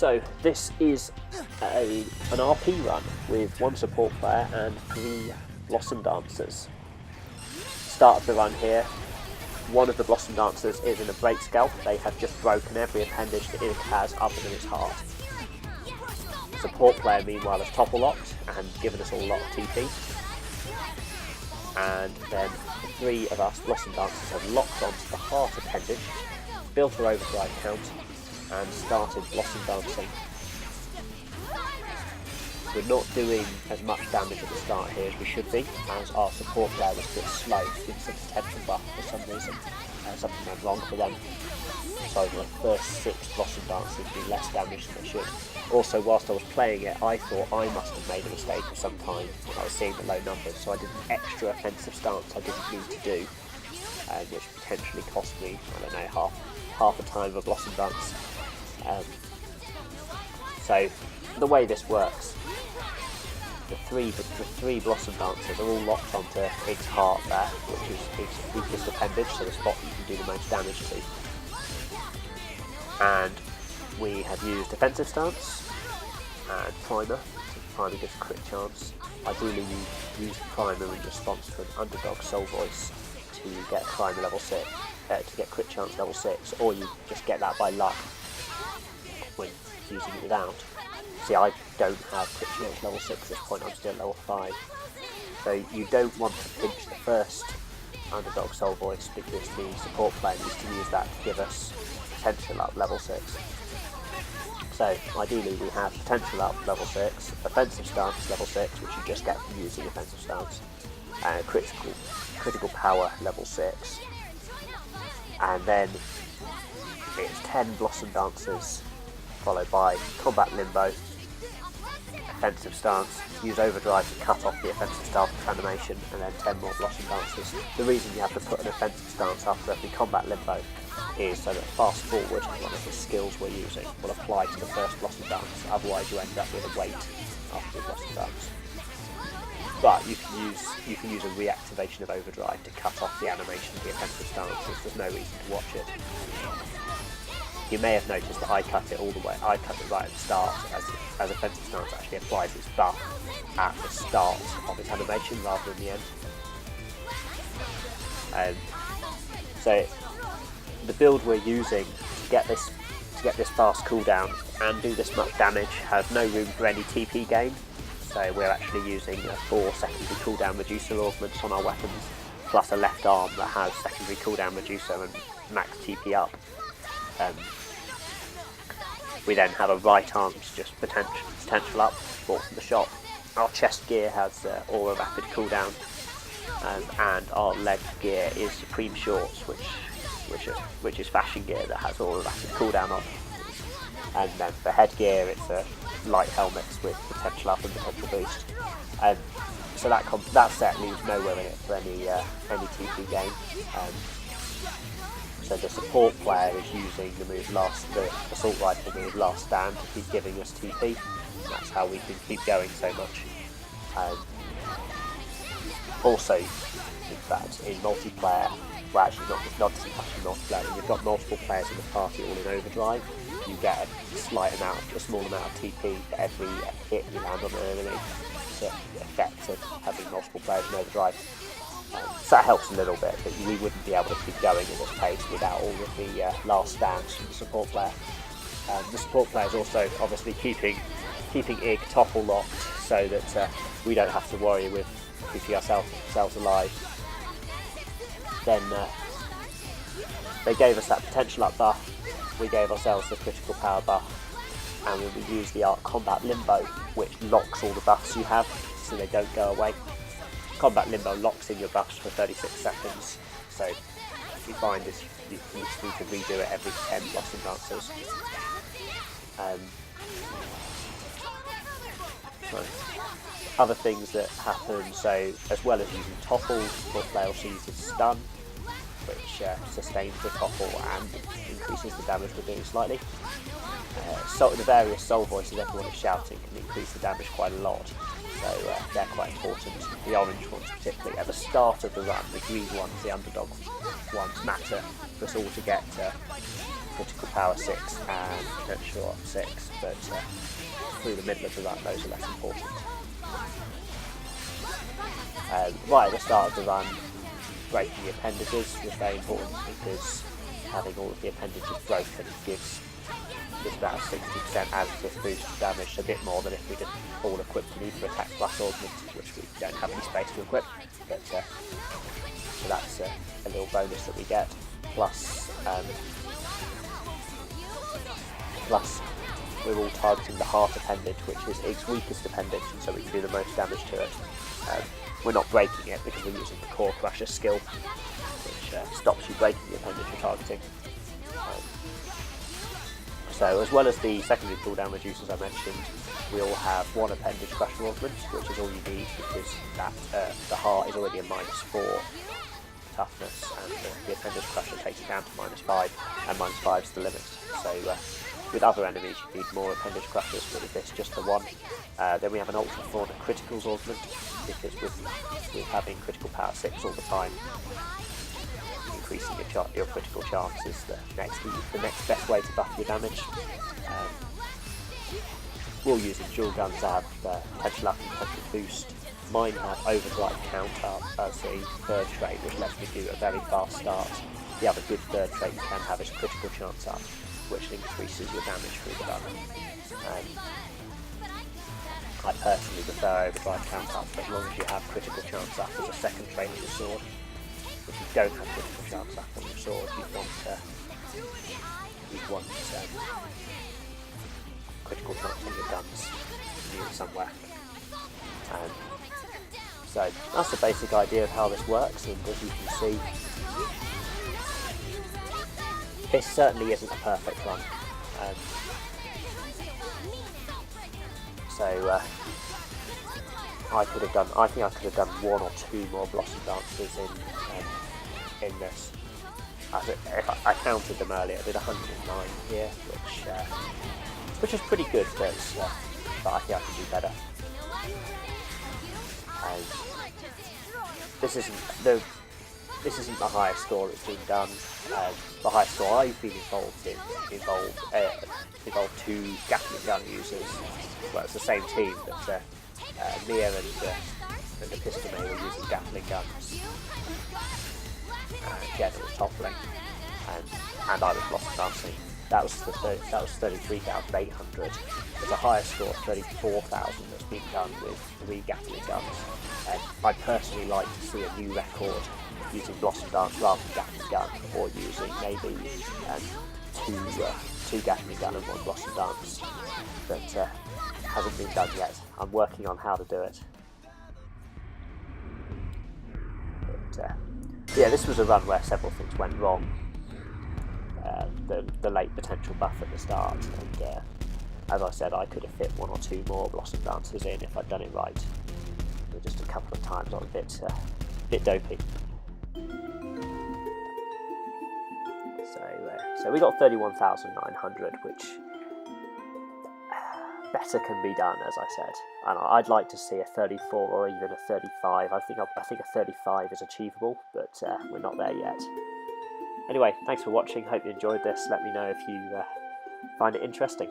So this is an RP run with 1 support player and 3 Blossom Dancers. Start of the run here. One of the Blossom Dancers is in a break scalp. They have just broken every appendage that it has other than its heart. Support player meanwhile has topple locked and given us all a lot of TP. And then the 3 of us Blossom Dancers have locked onto the heart appendage, built our overdrive count, and started Blossom Dancing. We're not doing as much damage at the start here as we should be, as our support player was a bit slow to give us a potential buff for some reason. Something went wrong for them. So the first 6 Blossom Dancers do less damage than they should. Also, whilst I was playing it, I thought I must have made a mistake of some kind when I was seeing the low numbers, so I did an extra offensive stance I didn't need to do, which potentially cost me, I don't know, half a time of a Blossom Dance. So the way this works, the three Blossom Dancers are all locked onto its heart there, which is its weakest appendage, so the spot you can do the most damage to. And we have used defensive stance and primer. So primer gives a crit chance. Ideally you use the primer in response to an underdog soul voice to get primer level 6, to get crit chance level 6, or you just get that by luck when using it without. See, I don't have crit chance level 6 at this point, I'm still level 5. So you don't want to pinch the first underdog soul voice because the support player needs to use that to give us potential up level 6. So ideally we have potential up level 6, offensive stance level 6, which you just get from using offensive stance, and critical power level 6. And then it's 10 Blossom Dancers, followed by combat limbo, offensive stance, use overdrive to cut off the offensive stance animation, and then 10 more Blossom Dancers. The reason you have to put an offensive stance after every combat limbo is so that fast forward, one of the skills we're using, will apply to the first Blossom Dance, otherwise you end up with a wait after the Blossom Dance. But you can use a reactivation of overdrive to cut off the animation of the offensive stances. There's no reason to watch it. You may have noticed that I cut it all the way. I cut it right at the start, as offensive stance actually applies its buff at the start of its animation rather than the end. So the build we're using to get this fast cooldown and do this much damage has no room for any TP gain. So we're actually using 4 secondary cooldown reducer augments on our weapons, plus a left arm that has secondary cooldown reducer and max TP up. We then have a right arm's just potential up, bought from the shop. Our chest gear has aura rapid cooldown, and our leg gear is supreme shorts, which is fashion gear that has aura rapid cooldown on. And then for headgear, it's a light helmets with potential up and potential boost. So that set leaves nowhere in it for any TP gain. So the support player is using the assault rifle move Last Stand to keep giving us TP. That's how we can keep going so much. Also, in fact, in multiplayer, well actually not actually multiplayer, when you've got multiple players in the party all in overdrive, you get a small amount of TP for every hit you land on an enemy. The effect of having multiple players in overdrive. So that helps a little bit, but we wouldn't be able to keep going at this pace without all of the last stands from the support player. The support player is also obviously keeping IG topple locked so that we don't have to worry with keeping ourselves alive. Then they gave us that potential up buff, we gave ourselves the critical power buff, and then we use the Arc Combat Limbo, which locks all the buffs you have so they don't go away. Combat Limbo locks in your buffs for 36 seconds, so if you find this, you need to redo it every 10 Blossom Dancers. Other things that happen, so as well as using topple, the player also uses stun, which sustains the topple and increases the damage we're doing slightly. So the various soul voices everyone is shouting can increase the damage quite a lot, so they're quite important. The orange ones particularly. At the start of the run, the green ones, the underdog ones, matter for us all to get critical power 6 and potential 6, but through the middle of the run those are less important. Right at the start of the run, breaking the appendages was very important because having all of the appendages broken gives about a 60% additive boost to damage, a bit more than if we just all equipped an Ether Attack plus Augment, which we don't have any space to equip, but so that's a little bonus that we get, plus we're all targeting the heart appendage, which is Ig's weakest appendage, so we can do the most damage to it. We're not breaking it because we're using the Core Crusher skill, which stops you breaking the appendage you're targeting. So as well as the secondary cooldown reducers I mentioned, we all have one appendage crusher augment, which is all you need because that the heart is already a -4 toughness, and the appendage crusher takes it down to -5, and -5 is the limit. So with other enemies you need more appendage crushers, but with this just the one. Then we have an ultra fauna criticals augment, because with having critical power 6 all the time, increasing your critical chance is the next best way to buff your damage. We're all using dual guns that have potential up and potential boost. Mine have overdrive count up as a third trait, which lets me do a very fast start. The other good third trait you can have is critical chance up, which increases your damage through the run. I personally prefer overdrive count up, but as long as you have critical chance up as a second trait on your sword. If you don't have critical chance up on your sword, you'd want critical chance on your guns somewhere. So that's the basic idea of how this works, and as you can see, this certainly isn't a perfect run. I think I could have done 1 or 2 more Blossom Dances in this. If I counted them earlier, I did 109 here, which is pretty good, but I think I can do better. And this isn't the highest score that's been done. The highest score I've been involved 2 Gatling gun users. Well, it's the same team, but Miiaah and Episteme were using Gatling guns. Jenna was toppling, and I was Blossom Dancing. That was 33,800. There's a higher score of 34,000 that's been done with 3 Gatling guns. And I'd personally like to see a new record using Blossom Dance rather than Gatling gun, or using maybe 2 Gatling gun and 1 Blossom Dance. But hasn't been done yet. I'm working on how to do it. But yeah, this was a run where several things went wrong. The late potential buff at the start, and as I said, I could have fit 1 or 2 more Blossom Dancers in if I'd done it right. But just a couple of times I was a bit dopey. So we got 31,900, which better can be done, as I said. And I'd like to see a 34 or even a 35. I think a 35 is achievable, but we're not there yet. Anyway, thanks for watching. Hope you enjoyed this. Let me know if you find it interesting.